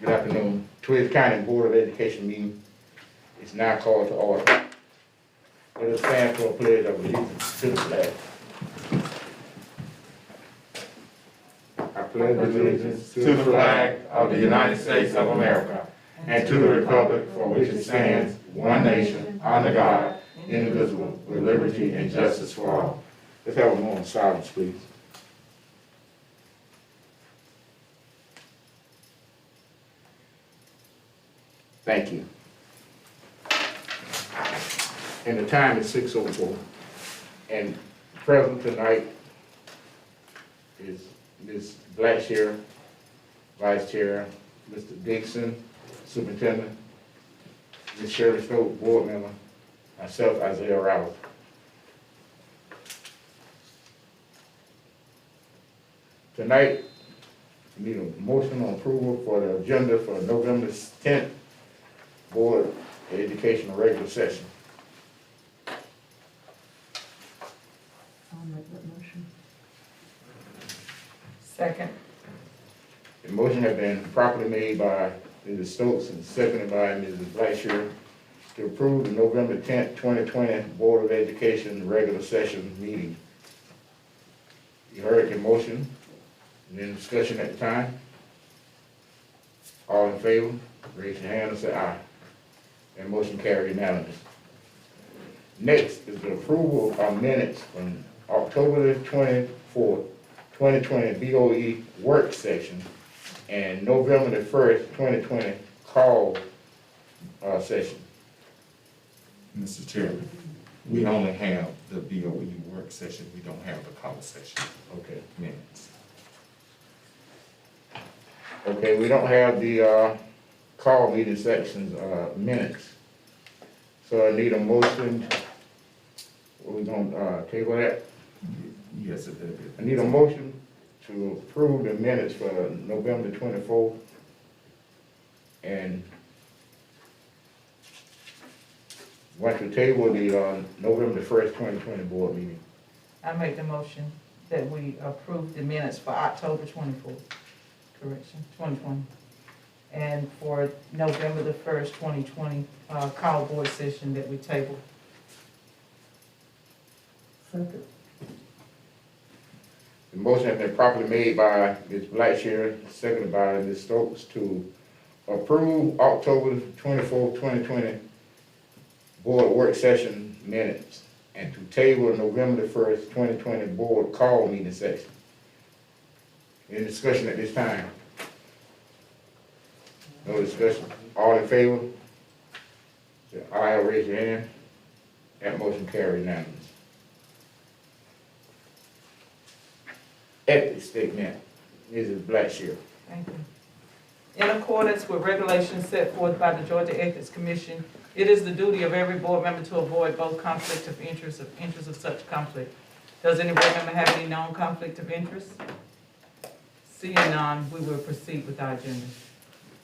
Good afternoon. Twiggs County Board of Education meeting is now called to order. Let us stand for a pledge of allegiance to the flag. I pledge allegiance to the flag of the United States of America and to the republic for which it stands, one nation, under God, indivisible, with liberty and justice for all. Let's have a moment of silence, please. Thank you. And the time is 6:04. And present tonight is Ms. Blackshear, Vice Chair, Mr. Dixon, Superintendent, Ms. Shirley Stokes, Board Member, myself, Isaiah Rouse. Tonight, we need a motion on approval for the agenda for November 10th Board of Education regular session. I'll make that motion. Second. The motion has been properly made by Mrs. Stokes and seconded by Mrs. Blackshear to approve the November 10th, 2020 Board of Education regular session meeting. You heard the motion, and then discussion at the time. All in favor, raise your hand and say aye. And motion carried unanimous. Next is the approval of minutes from October the 24th, 2020 BOE work session and November the 1st, 2020 call session. Mr. Chairman, we only have the BOE work session, we don't have the call session Okay. minutes. Okay, we don't have the call meeting sections minutes. So I need a motion. We're gonna table that. Yes, it did. I need a motion to approve the minutes for November 24th and want to table the November 1st, 2020 board meeting. I make the motion that we approve the minutes for October 24th, correction, 2020. And for November the 1st, 2020, call board session that we table. Second. The motion has been properly made by Ms. Blackshear, seconded by Ms. Stokes to approve October 24th, 2020 board work session minutes and to table November the 1st, 2020 board call meeting section. Any discussion at this time? No discussion. All in favor? Say aye, raise your hand. That motion carried unanimous. Ethics statement, Mrs. Blackshear. Thank you. In accordance with regulations set forth by the Georgia Ethics Commission, it is the duty of every board member to avoid both conflict of interest of such conflict. Does any board member have any known conflict of interest? Seeing none, we will proceed with our agenda.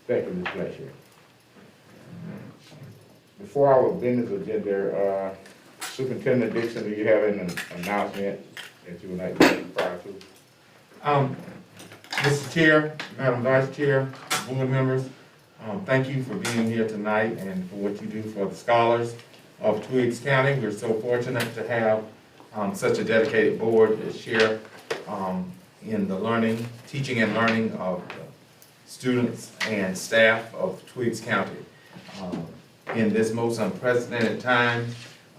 Thank you, Ms. Blackshear. Before our business agenda, Superintendent Dixon, do you have an announcement that you would like to make prior to? Mr. Chair, Madam Vice Chair, board members, thank you for being here tonight and for what you do for the scholars of Twiggs County. We're so fortunate to have such a dedicated board to share in the learning, teaching and learning of students and staff of Twiggs County. In this most unprecedented time,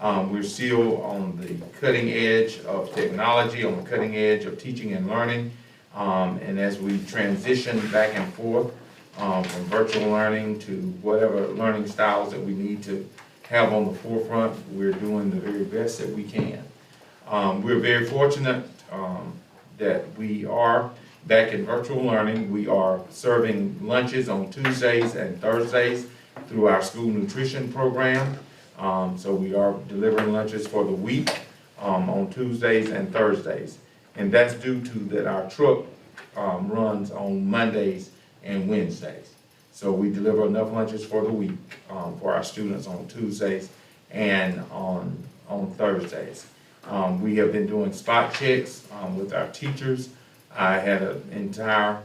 we're still on the cutting edge of technology, on the cutting edge of teaching and learning. And as we transition back and forth from virtual learning to whatever learning styles that we need to have on the forefront, we're doing the very best that we can. We're very fortunate that we are back in virtual learning. We are serving lunches on Tuesdays and Thursdays through our school nutrition program. So we are delivering lunches for the week on Tuesdays and Thursdays. And that's due to that our truck runs on Mondays and Wednesdays. So we deliver enough lunches for the week for our students on Tuesdays and on Thursdays. We have been doing spot checks with our teachers. I had an entire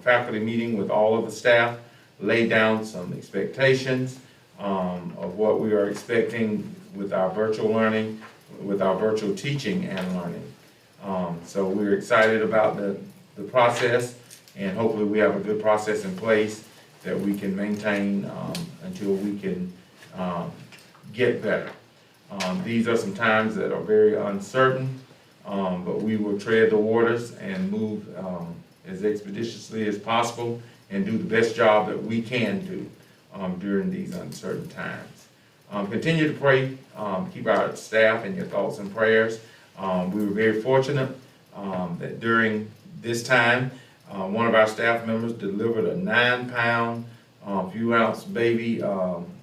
faculty meeting with all of the staff lay down some expectations of what we are expecting with our virtual learning, with our virtual teaching and learning. So we're excited about the process, and hopefully we have a good process in place that we can maintain until we can get better. These are some times that are very uncertain, but we will tread the waters and move as expeditiously as possible and do the best job that we can do during these uncertain times. Continue to pray, keep our staff in your thoughts and prayers. We were very fortunate that during this time, one of our staff members delivered a 9-pound, few ounce baby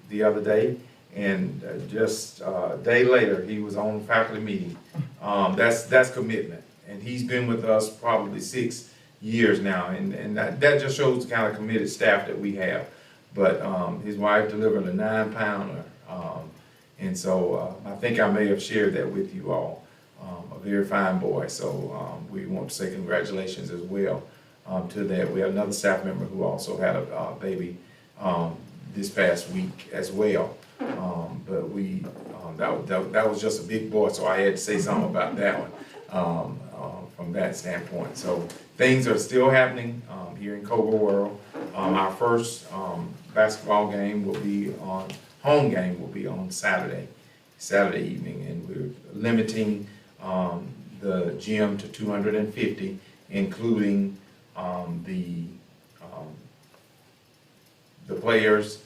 the other day, and just a day later, he was on a faculty meeting. That's commitment, and he's been with us probably 6 years now, and that just shows the kind of committed staff that we have. But his wife delivered a 9-pounder, and so I think I may have shared that with you all. A very fine boy, so we want to say congratulations as well to that. We have another staff member who also had a baby this past week as well. But we that was just a big boy, so I had to say something about that one from that standpoint. So things are still happening here in Cobra World. Our first basketball game will be on home game will be on Saturday evening, and we're limiting the gym to 250, including the players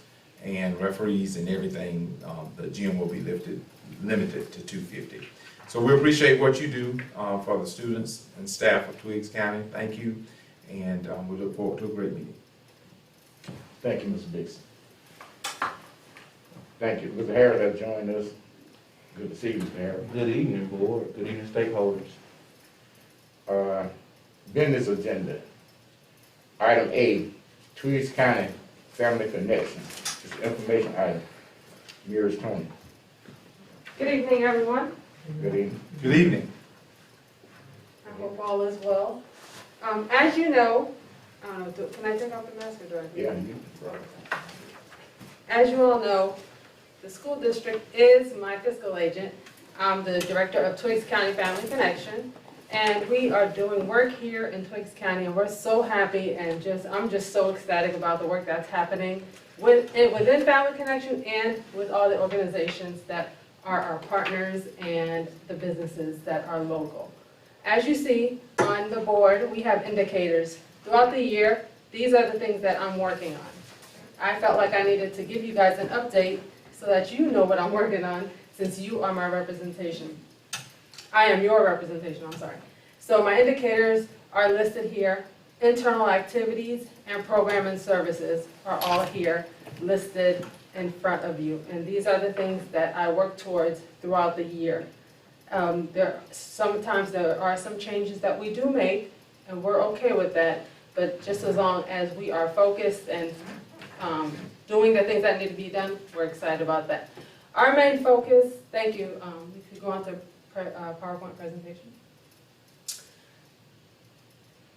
and referees and everything. The gym will be limited to 250. So we appreciate what you do for the students and staff of Twiggs County. Thank you, and we look forward to a great meeting. Thank you, Mr. Dixon. Thank you. Mr. Harris has joined us. Good to see you, Mr. Harris. Good evening, board. Good evening, stakeholders. Business agenda. Item A, Twiggs County Family Connection. It's an information item. Mirrors Tony. Good evening, everyone. Good evening. Good evening. I hope all is well. As you know, can I take off the mask or do I? Yeah. As you all know, the school district is my fiscal agent. I'm the director of Twiggs County Family Connection, and we are doing work here in Twiggs County, and we're so happy and I'm just so ecstatic about the work that's happening within Family Connection and with all the organizations that are our partners and the businesses that are local. As you see on the board, we have indicators. Throughout the year, these are the things that I'm working on. I felt like I needed to give you guys an update so that you know what I'm working on, since you are my representation. I am your representation, I'm sorry. So my indicators are listed here. Internal activities and program and services are all here listed in front of you. And these are the things that I work towards throughout the year. Sometimes there are some changes that we do make, and we're okay with that, but just as long as we are focused and doing the things that need to be done, we're excited about that. Our main focus, thank you, if you go on to PowerPoint presentation.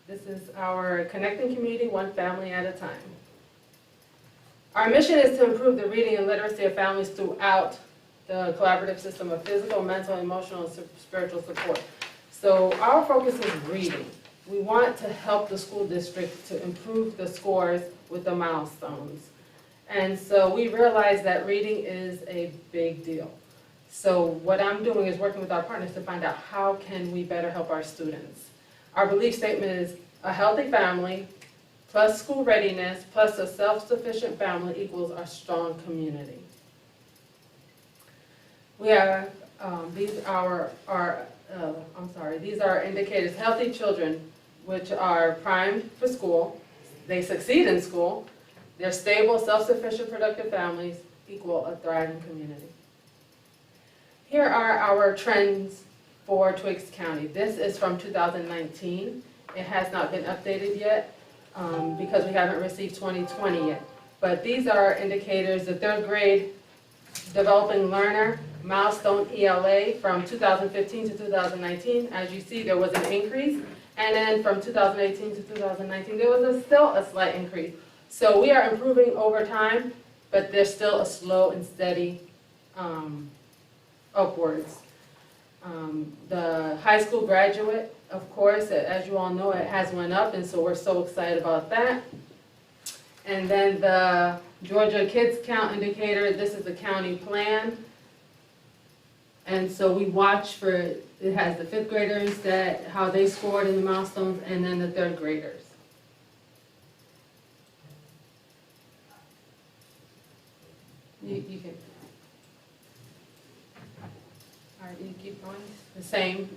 This is our Connecting Community, one family at a time. Our mission is to improve the reading and literacy of families throughout the collaborative system of physical, mental, emotional, and spiritual support. So our focus is reading. We want to help the school district to improve the scores with the milestones. And so we realize that reading is a big deal. So what I'm doing is working with our partners to find out how can we better help our students. Our belief statement is a healthy family plus school readiness plus a self-sufficient family equals a strong community. We have, these are indicators. Healthy children, which are primed for school, they succeed in school, they're stable, self-sufficient, productive families equal a thriving community. Here are our trends for Twiggs County. This is from 2019. It has not been updated yet because we haven't received 2020 yet. But these are indicators. The third grade developing learner milestone ELA from 2015 to 2019. As you see, there was an increase. And then from 2018 to 2019, there was still a slight increase. So we are improving over time, but there's still a slow and steady upwards. The high school graduate, of course, as you all know, it has went up, and so we're so excited about that. And then the Georgia Kids Count Indicator, this is the county plan. And so we watch for, it has the fifth graders, how they scored in the milestones, and then the third graders. You can. All right, you keep going. The same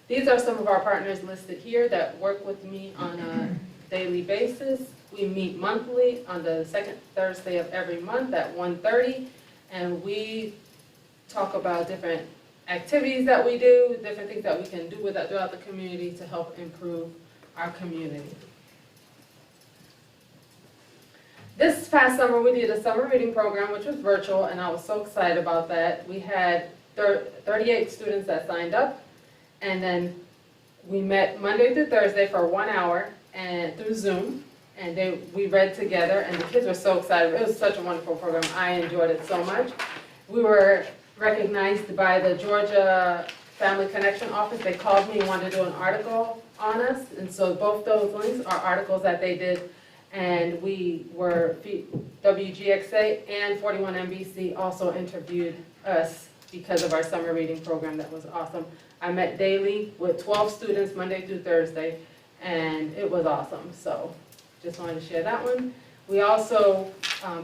these are some of our partners listed here that work with me on a daily basis. We meet monthly on the second Thursday of every month at 1:30, and we talk about different activities that we do, different things that we can do with that throughout the community to help improve our community. This past summer, we did a summer reading program, which was virtual, and I was so excited about that. We had 38 students that signed up, and then we met Monday through Thursday for 1 hour and through Zoom, and we read together, and the kids were so excited. It was such a wonderful program. I enjoyed it so much. We were recognized by the Georgia Family Connection Office. They called me and wanted to do an article on us, and so both those links are articles that they did, and we were, WGXA and 41 NBC also interviewed us because of our summer reading program. That was awesome. I met daily with 12 students Monday through Thursday, and it was awesome. So just wanted to share that one. We also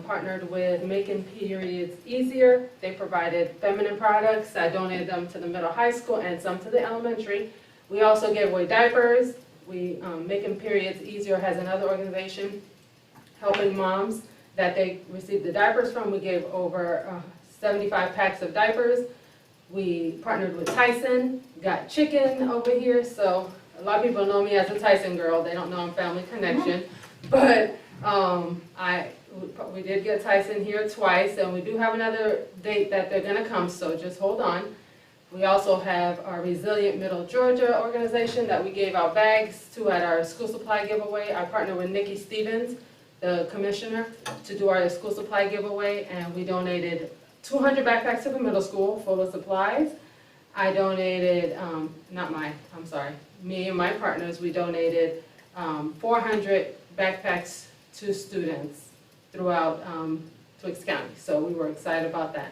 partnered with Making Periods Easier. They provided feminine products. I donated them to the middle high school and some to the elementary. We also gave away diapers. Making Periods Easier has another organization helping moms that they received the diapers from. We gave over 75 packs of diapers. We partnered with Tyson, got chicken over here. So a lot of people know me as a Tyson girl. They don't know I'm Family Connection. But we did get Tyson here twice, and we do have another date that they're gonna come, so just hold on. We also have our Resilient Middle Georgia organization that we gave out bags to at our school supply giveaway. I partnered with Nikki Stevens, the commissioner, to do our school supply giveaway, and we donated 200 backpacks to the middle school full of supplies. I donated, me and my partners, we donated 400 backpacks to students throughout Twiggs County, so we were excited about that.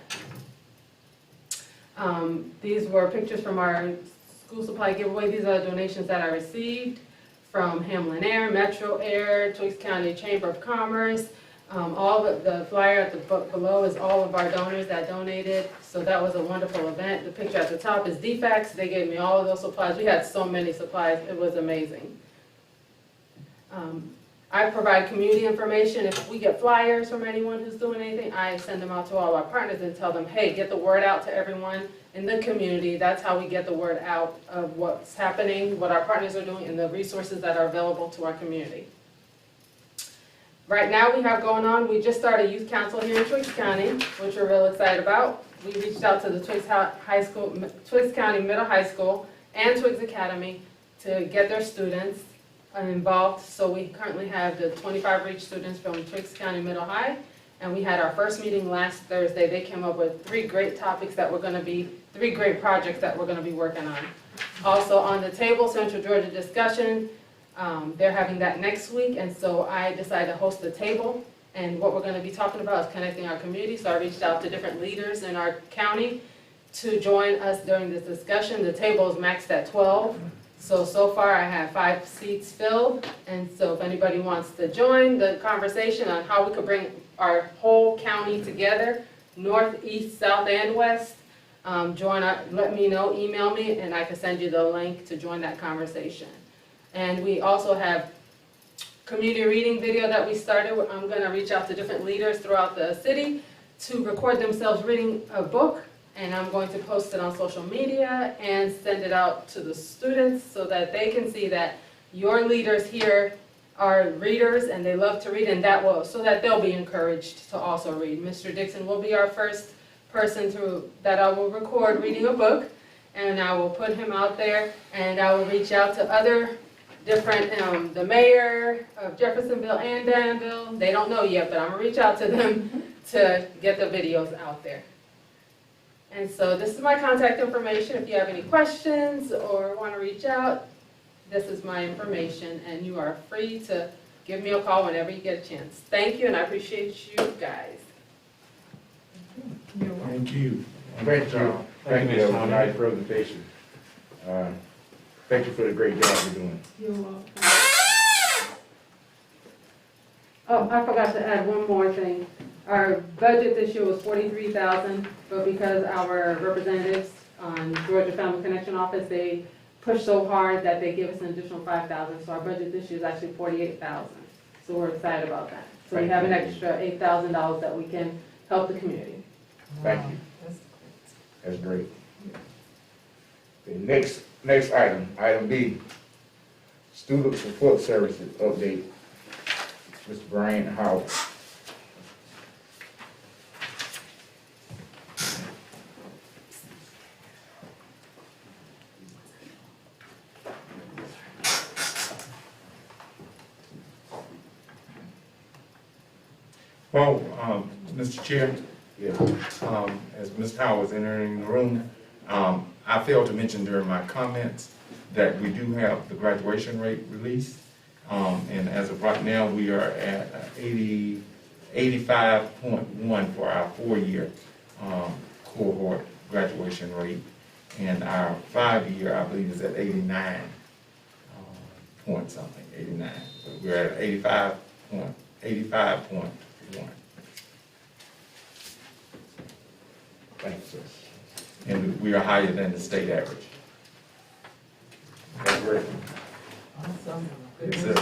These were pictures from our school supply giveaway. These are donations that I received from Hamlin Air, Metro Air, Twiggs County Chamber of Commerce. All of the flyer at the below is all of our donors that donated, so that was a wonderful event. The picture at the top is DFACS. They gave me all of those supplies. We had so many supplies. It was amazing. I provide community information. If we get flyers from anyone who's doing anything, I send them out to all our partners and tell them, hey, get the word out to everyone in the community. That's how we get the word out of what's happening, what our partners are doing, and the resources that are available to our community. Right now we have going on, we just started youth council here in Twiggs County, which we're real excited about. We reached out to the Twiggs County Middle High School and Twiggs Academy to get their students involved. So we currently have the 25 reach students from Twiggs County Middle High, and we had our first meeting last Thursday. They came up with 3 great topics that 3 great projects that we're gonna be working on. Also on the table, Central Georgia discussion, they're having that next week, and so I decided to host the table, and what we're gonna be talking about is connecting our community. So I reached out to different leaders in our county to join us during this discussion. The table is maxed at 12. So far I have 5 seats filled, and so if anybody wants to join the conversation on how we could bring our whole county together, north, east, south, and west, let me know, email me, and I can send you the link to join that conversation. And we also have community reading video that we started. I'm gonna reach out to different leaders throughout the city to record themselves reading a book, and I'm going to post it on social media and send it out to the students so that they can see that your leaders here are readers and they love to read, and so that they'll be encouraged to also read. Mr. Dixon will be our first person that I will record reading a book, and I will put him out there, and I will reach out to other different, the mayor of Jeffersonville and Danville. They don't know yet, but I'm gonna reach out to them to get the videos out there. And so this is my contact information. If you have any questions or want to reach out, this is my information, and you are free to give me a call whenever you get a chance. Thank you, and I appreciate you guys. Thank you. Thank you. Thank you, that was a nice presentation. Thank you for the great job you're doing. You're welcome. Oh, I forgot to add one more thing. Our budget this year was $43,000, but because our representatives on Georgia Family Connection Office, they pushed so hard that they give us an additional $5,000. So our budget this year is actually $48,000. So we're excited about that. So we have an extra $8,000 that we can help the community. Thank you. That's That's great. Okay, next item, item B, student support services update. Mr. Brian Howard. Well, Mr. Chair, Yeah. as Ms. Howard was entering the room, I failed to mention during my comments that we do have the graduation rate released. And as of right now, we are at 85.1 for our 4-year cohort graduation rate. And our 5-year, I believe, is at 89 point something, 89. So we're at 85.1. Thank you, sir. And we are higher than the state average. That's great. awesome. Yes, sir.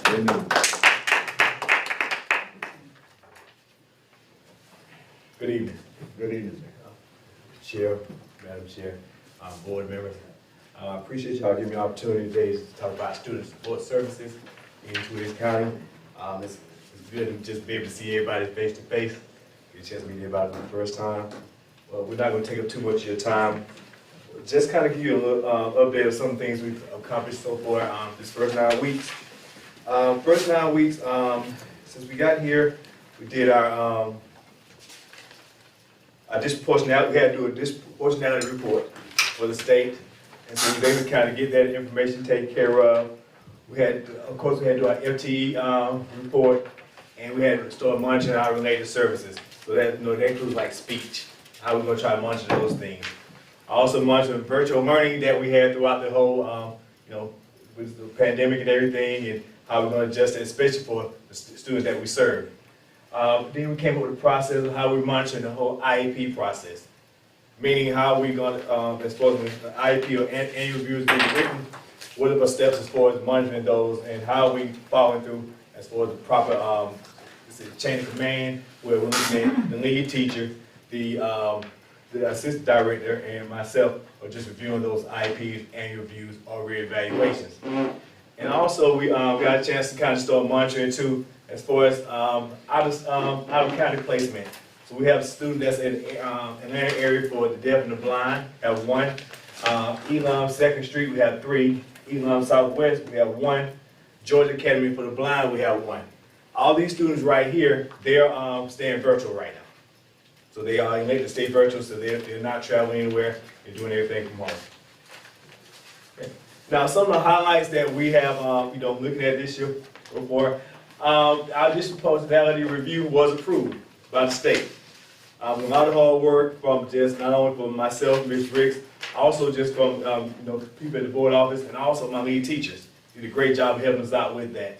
Good news. Good evening, Good evening. Chair, Madam Chair, board members. I appreciate y'all giving me an opportunity today to talk about student support services in Twiggs County. It's good to just be able to see everybody face to face, get a chance to meet everybody for the first time. Well, we're not going to take up too much of your time. Just kind of give you a little update of some things we've accomplished so far this first 9 weeks. Since we got here, we did our disproportionality. We had to do a disproportionality report for the state, and so we were able to kind of get that information taken care of. We had, of course, we had to do our FTE report, and we had to start monitoring our related services. So that, that includes like speech, how we're going to try to monitor those things. I also monitored virtual learning that we had throughout the whole, with the pandemic and everything, and how we're going to adjust it, especially for the students that we serve. Then we came up with a process of how we're monitoring the whole IEP process, meaning how we're going to, as far as the IEP or annual reviews being written, what are the steps as far as monitoring those, and how we following through as far as the proper chain of command, where we're looking at the lead teacher, the assistant director, and myself are just reviewing those IEPs, annual reviews, or reevaluations. And also, we got a chance to kind of start monitoring too, as far as out of county placement. So we have a student that's in Atlanta area for the deaf and the blind, have 1. Elam 2nd Street, we have 3. Elam Southwest, we have 1. Georgia Academy for the blind, we have 1. All these students right here, they're staying virtual right now. So they are elected to stay virtual, so they're not traveling anywhere, they're doing everything from home. Okay. Now, some of the highlights that we have, looking at this year before, our disproportionality review was approved by the state. A lot of hard work from just not only from myself, Ms. Ricks, also just from people at the board office, and also my lead teachers. You did a great job helping us out with that.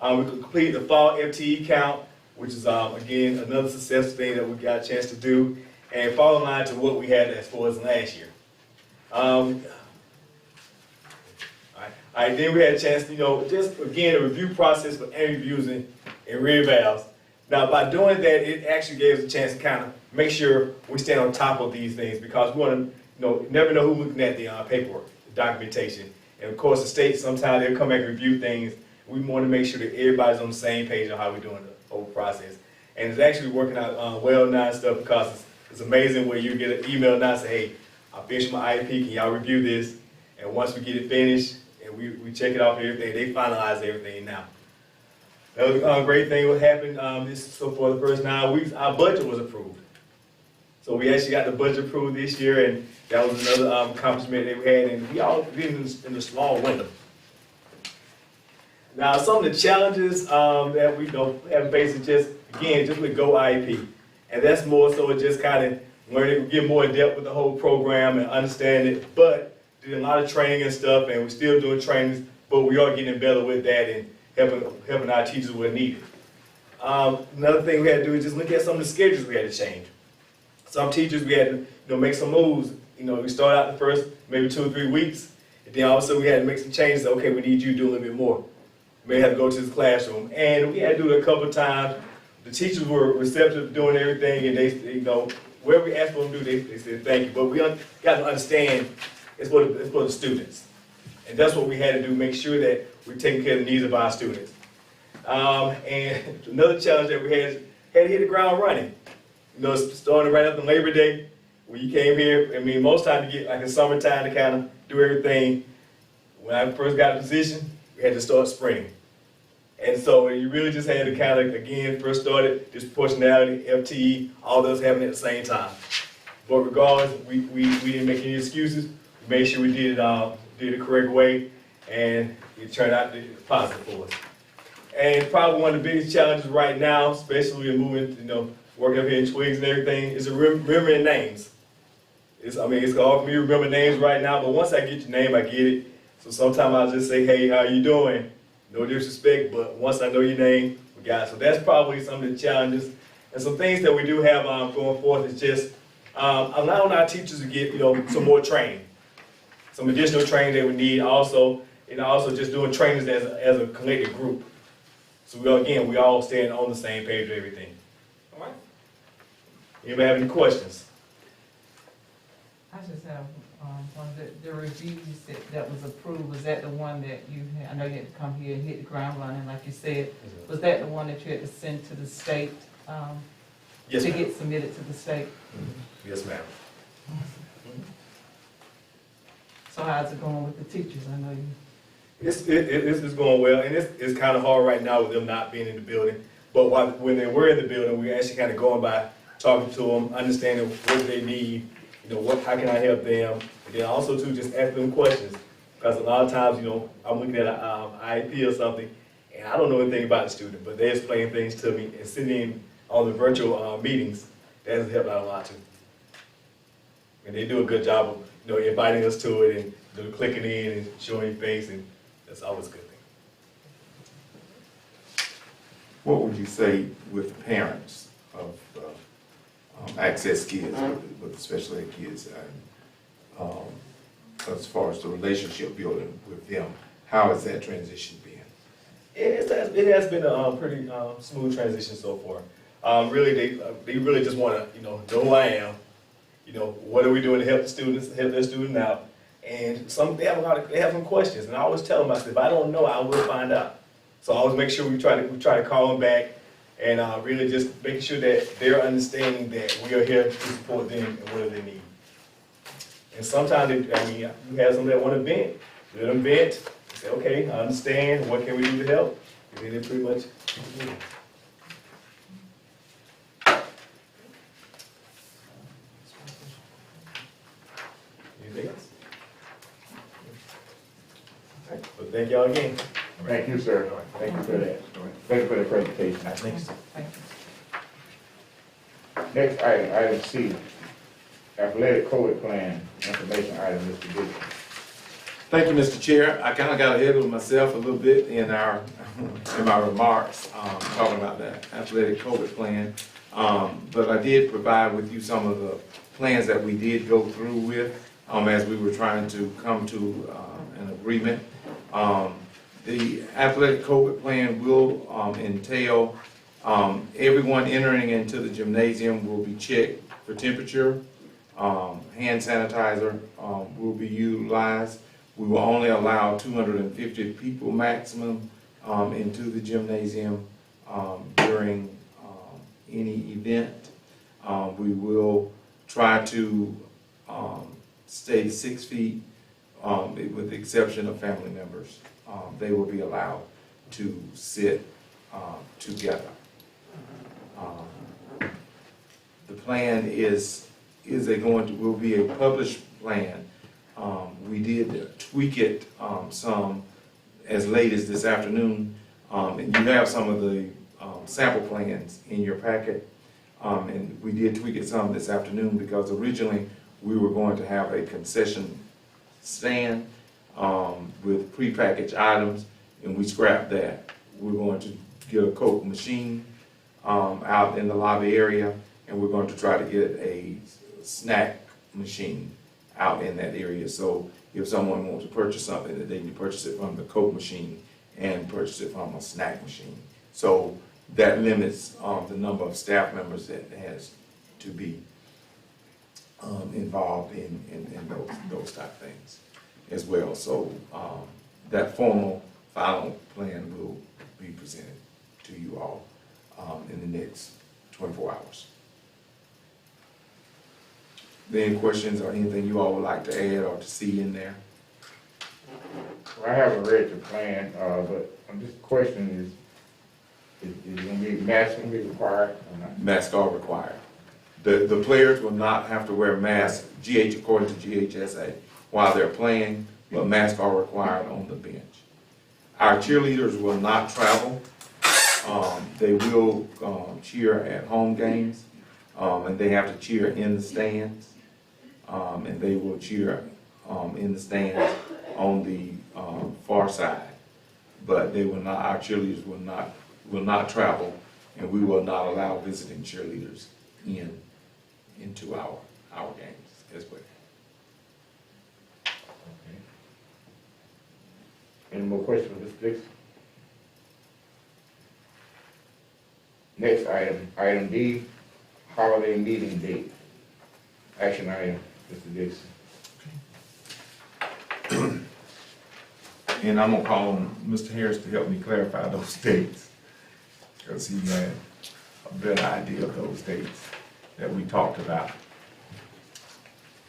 We completed the fall FTE count, which is again another successful thing that we got a chance to do, and fall in line to what we had as far as last year. Then we had a chance to, just again, a review process for annual reviews and reevals. Now, by doing that, it actually gave us a chance to kind of make sure we stay on top of these things, because we want to, never know who's looking at the paperwork, the documentation. And of course, the state, sometimes they'll come back and review things. We want to make sure that everybody's on the same page on how we're doing the whole process. And it's actually working out well now and stuff, because it's amazing when you get an email now and say, hey, I finished my IEP, can y'all review this? And once we get it finished, and we check it off everything. They finalize everything now. The other great thing what happened so for the first 9 weeks, our budget was approved. So we actually got the budget approved this year, and that was another accomplishment that we had, and we all did in a small window. Now, some of the challenges that we have faced is just with Go IEP, and that's more so just kind of learning, get more in depth with the whole program and understand it. But doing a lot of training and stuff, and we're still doing trainings, but we are getting better with that and helping our teachers where needed. Another thing we had to do is just look at some of the schedules we had to change. Some teachers we had to make some moves. We start out the first maybe 2 or 3 weeks, and then also we had to make some changes. Okay, we need you to do a little bit more. We may have to go to the classroom, and we had to do it a couple of times. The teachers were receptive to doing everything, and they, whatever we asked for them to do, they said thank you. But we got to understand it's for the students, and that's what we had to do. Make sure that we're taking care of the needs of our students. And another challenge that we had to hit the ground running. Starting right after Labor Day, when you came here, I mean, most times you get like a summertime to kind of do everything. When I first got a position, we had to start sprinting. And so you really just had to kind of, again, first started disproportionality, FTE, all those happening at the same time. But regardless, we didn't make any excuses. We made sure we did it the correct way, and it turned out to be positive for us. And probably one of the biggest challenges right now, especially in moving, working up here in Twigs and everything, is remembering names. It's hard for me to remember names right now, but once I get your name, I get it. So sometimes I'll just say, hey, how you doing? No disrespect, but once I know your name, we got it. So that's probably some of the challenges. And some things that we do have going forth is just allowing our teachers to get, some more training. Some additional training that we need also, and also just doing trainings as a collective group. So we all stand on the same page with everything. All right? Anybody have any questions? I just have one, the reviews that was approved, was that the one that you had, I know you had to come here and hit the ground running, like you said, was that the one that you had to send to the state, Yes, to ma'am. get submitted to the state? Yes, ma'am. So how's it going with the teachers? I know you. It's going well, and it's kind of hard right now with them not being in the building. But when they were in the building, we actually kind of going by, talking to them, understanding what they need, how can I help them, and then also too just ask them questions, because a lot of times, I'm looking at an IEP or something, and I don't know anything about the student, but they're explaining things to me and sitting in on the virtual meetings. That has helped out a lot too, and they do a good job of inviting us to it and clicking in and showing your face, and that's always a good thing. What would you say with parents of access kids, with special ed kids, and as far as the relationship building with them, how has that transition been? It has been a pretty smooth transition so far. Really, they really just want to know who I am. What are we doing to help the students, help their student out? And they have some questions, and I always tell them, I said, if I don't know, I will find out. So I always make sure we try to call them back, and really just making sure that they're understanding that we are here to support them and whatever they need. And sometimes, you have some that want to vent, let them vent, say, okay, I understand, what can we do to help? And then they pretty much keep it moving. Anything else? Okay. Well, thank y'all again. Thank you, sir. Thank you for that. Thank you for the presentation. Thanks. Thank you. Next item, item C, athletic COVID plan, information item, Mr. Bishop. Thank you, Mr. Chair. I kind of got ahead of myself a little bit in my remarks, talking about the athletic COVID plan. But I did provide with you some of the plans that we did go through with as we were trying to come to an agreement. The athletic COVID plan will entail everyone entering into the gymnasium will be checked for temperature. Hand sanitizer will be utilized. We will only allow 250 people maximum into the gymnasium during any event. We will try to stay 6 feet with the exception of family members, they will be allowed to sit together. The plan will be a published plan. We did tweak it some as late as this afternoon, and you have some of the sample plans in your packet. And we did tweak it some this afternoon because originally we were going to have a concession stand with prepackaged items, and we scrapped that. We're going to get a Coke machine out in the lobby area, and we're going to try to get a snack machine out in that area. So if someone wants to purchase something, that they can purchase it from the Coke machine and purchase it from a snack machine. So that limits the number of staff members that has to be involved in those type of things as well. So that formal final plan will be presented to you all in the next 24 hours. Any questions or anything you all would like to add or to see in there? I haven't read the plan, but I'm just questioning is gonna be masks gonna be required or not? Masks are required. The players will not have to wear masks, according to GHSA, while they're playing, but masks are required on the bench. Our cheerleaders will not travel. They will cheer at home games, and they have to cheer in the stands, and they will cheer in the stands on the far side. But they will not. Our cheerleaders will not travel, and we will not allow visiting cheerleaders into our games as well. Okay. Any more questions for Mr. Dixon? Next item D, holiday meeting date. Action item, Mr. Dixon. And I'm gonna call on Mr. Harris to help me clarify those dates, because he had a better idea of those dates that we talked about.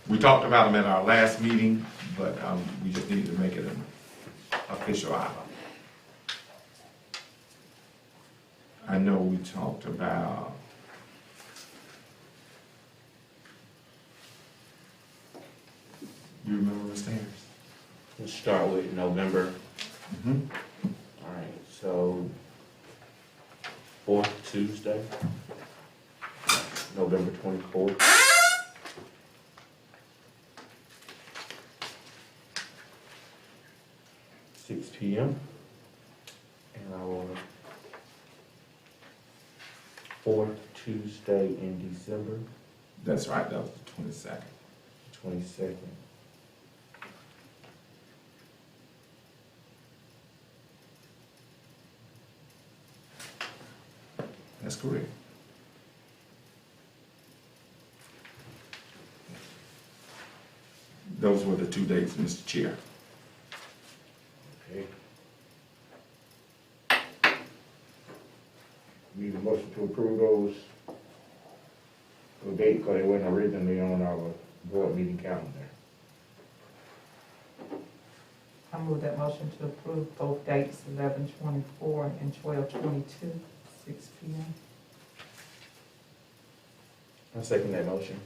We talked about them at our last meeting, but we just need to make it an official item. I know we talked about, you remember, Mr. Harris? Let's start with November. Mm-hmm. All right, so fourth Tuesday, November 24th. 6 p.m. And our fourth Tuesday in December, That's right, that was the 22nd. 22nd. That's correct. Those were the 2 dates, Mr. Chair. Okay. Need a motion to approve those dates, because they weren't originally on our board meeting calendar. I move that motion to approve both dates, 11/24 and 12/22, 6 p.m. I second that motion.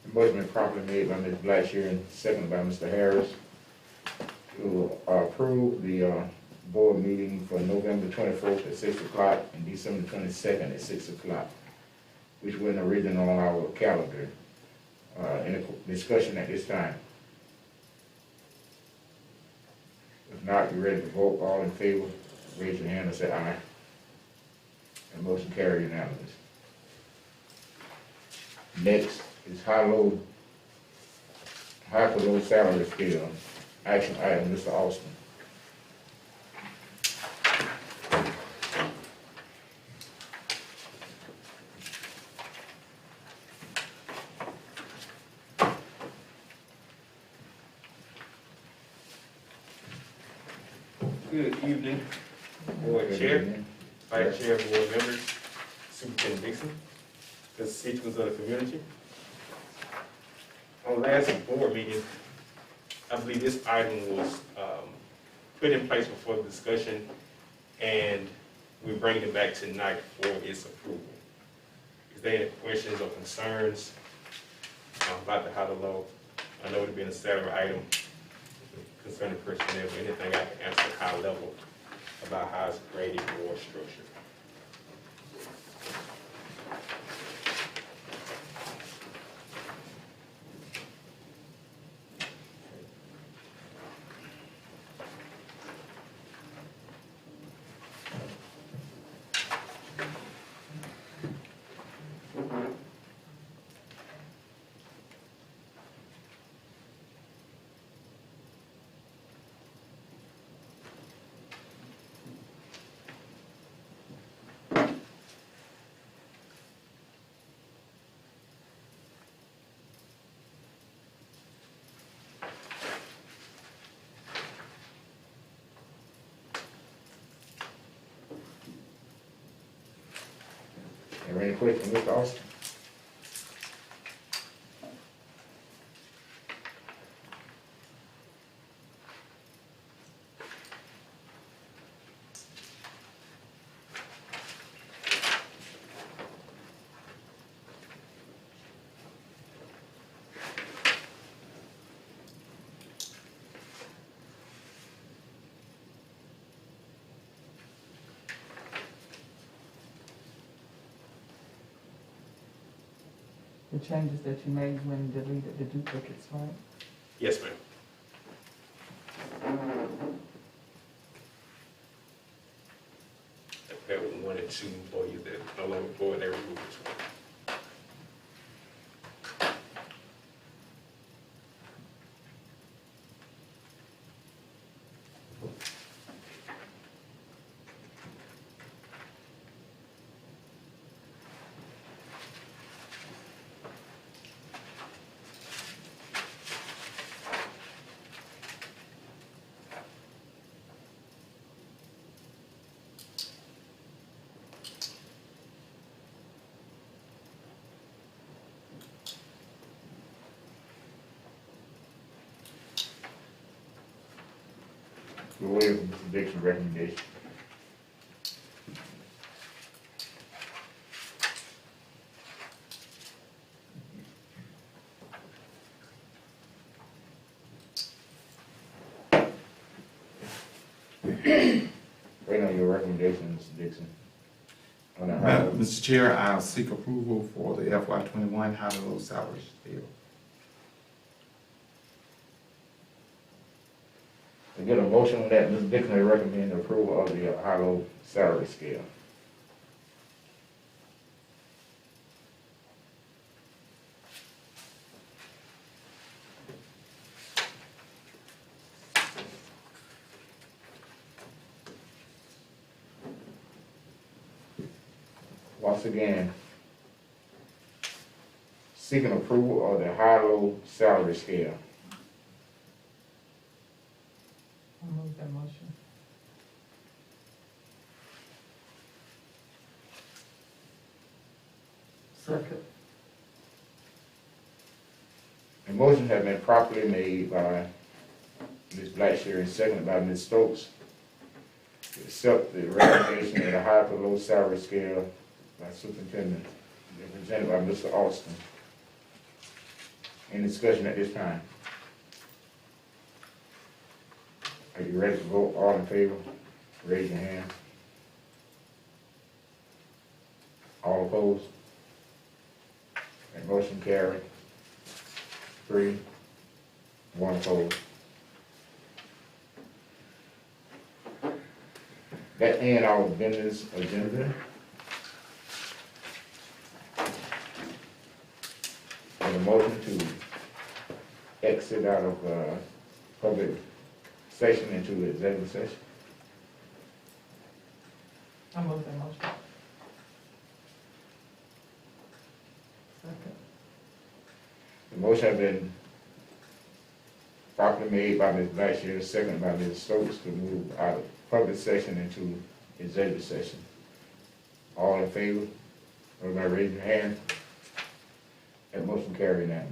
The motion been properly made by Ms. Blackshear and seconded by Mr. Harris to approve the board meeting for November 24th at 6 o'clock and December 22nd at 6 o'clock, which wasn't original on our calendar. Any discussion at this time? If not, you ready to vote? All in favor, raise your hand and say aye. And motion carried unanimous. Next is high for low salary scale. Action item, Mr. Austin. Good evening, Board Chair, Vice Chair, Board members, Superintendent Dixon, constituents of the community. On last board meeting, I believe this item was put in place for further discussion, and we're bringing it back tonight for its approval. Is there any questions or concerns about the HALO law? I know it being a salary item concerning personnel, but anything I can answer at high level about how it's graded or structured. Are there any questions, Mr. Austin? The changes that you made when you deleted the duplicates, right? Yes, ma'am. That was 1 and 2 employees that no longer employed, they removed this one. We're waiting for Mr. Dixon's recommendation. Waiting on your recommendation, Mr. Dixon. On that high level. Mr. Chair, I seek approval for the FY21 HALO salary scale. To get a motion on that, Mr. Dixon will recommend approval of the high-low salary scale. Once again, seeking approval of the high-low salary scale. I'll move that motion. Second. A motion has been properly made by Ms. Blackshear and seconded by Ms. Stokes to accept the recommendation of the high for low salary scale by superintendent, represented by Mr. Austin. Any discussion at this time? Are you ready to vote? All in favor? Raise your hand. All opposed? That motion carried. 3, 1 opposed. That ends our business agenda. And a motion to exit out of public session into the executive session. I'll move that motion. Second. The motion has been properly made by Ms. Blackshear, seconded by Ms. Stokes to move out of public session into executive session. All in favor? Everybody raise your hand. That motion carried unanimous.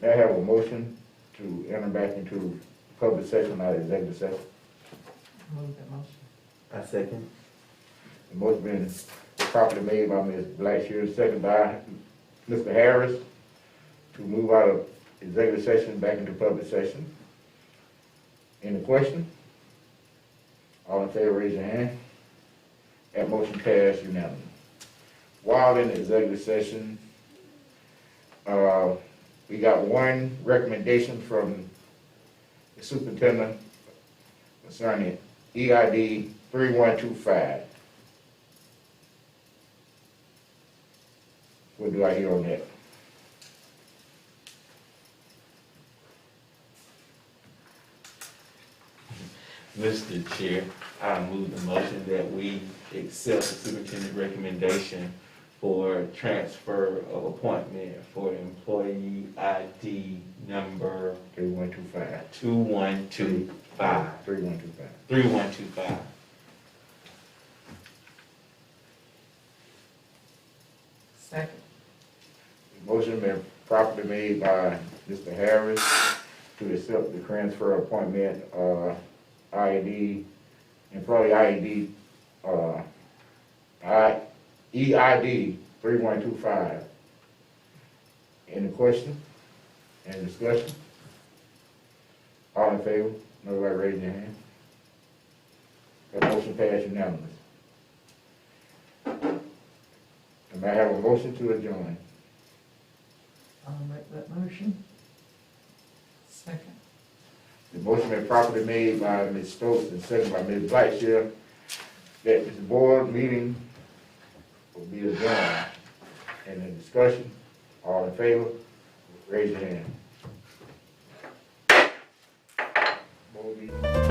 May I have a motion to enter back into public session, not executive session? Move that motion. I second. The motion been properly made by Ms. Blackshear, second by Mr. Harris, to move out of executive session back into public session. Any question? All in favor, raise your hand. That motion passed unanimously. While in the executive session, we got one recommendation from the superintendent concerning EID 3125. What do I hear on that? Mr. Chair, I move the motion that we accept the superintendent's recommendation for transfer of appointment for employee ID number 3125. 2125. 3125. 3125. Second. Motion been properly made by Mr. Harris to accept the transfer appointment, EID 3125. Any question? Any discussion? All in favor? Nobody raise your hand. That motion passed unanimously. May I have a motion to adjourn? I'll make that motion. Second. The motion been properly made by Ms. Stokes and seconded by Ms. Blackshear that this board meeting will be adjourned. And the discussion, all in favor, raise your hand. Board meeting.